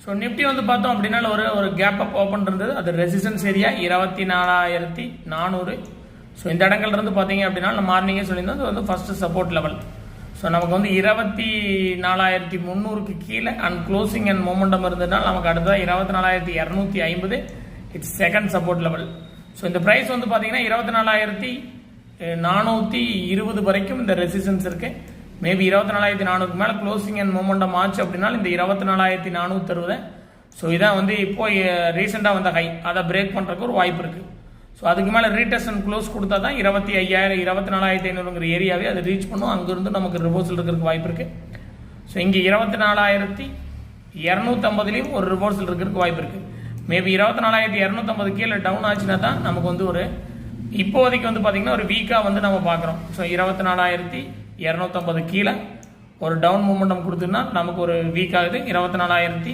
So Nifty வந்து பார்த்தோம் அப்படின்னா ஒரு கேப் அப் ஓப்பன் இருந்தது. அது ரெசிஸ்டன்ஸ் ஏரியா 24,400. ஸோ இந்த இடங்கள்ல இருந்து பார்த்தீங்க அப்படின்னா நம்ம மார்னிங்கே சொல்லியிருந்தோம், அது வந்து ஃபர்ஸ்ட் சப்போர்ட் லெவல். ஸோ நமக்கு வந்து 24,300க்கு கீழே அண்ட் க்ளோசிங் அண்ட் மொமெண்டம் இருந்ததுனால நமக்கு அடுத்ததாக 24,250 it's second support level. So இந்த ப்ரைஸ் வந்து பார்த்தீங்கன்னா 24,420 வரைக்கும் இந்த ரெசிஸ்டன்ஸ் இருக்கு. மேபி 24,400க்கு மேலே க்ளோசிங் அண்ட் மொமெண்டம் ஆச்சு அப்படின்னா இந்த 24,460. ஸோ இதான் வந்து இப்போ ரீசெண்டாக வந்த ஹை, அதை பிரேக் பண்ணுறதுக்கு ஒரு வாய்ப்பு இருக்கு. ஸோ அதுக்கு மேலே ரீடெஸ்ட் அண்ட் க்ளோஸ் கொடுத்தா தான் 25,000 24,500ங்கிற ஏரியாவே அதை ரீச் பண்ணும். அங்கிருந்து நமக்கு ரிவர்சல் இருக்கிறதுக்கு வாய்ப்பு இருக்கு. ஸோ இங்கே 24,250லையும் ஒரு ரிவர்சல் இருக்கிறதுக்கு வாய்ப்பு இருக்கு. மேபி 24,250 கீழே டவுன் ஆச்சுன்னா தான் நமக்கு வந்து ஒரு இப்போதைக்கு வந்து பார்த்தீங்கன்னா ஒரு வீக்காக வந்து நம்ம பார்க்குறோம். ஸோ 24,250 கீழே ஒரு டவுன் மூமெண்டம் கொடுத்துன்னா நமக்கு ஒரு வீக் ஆகுது. 24,000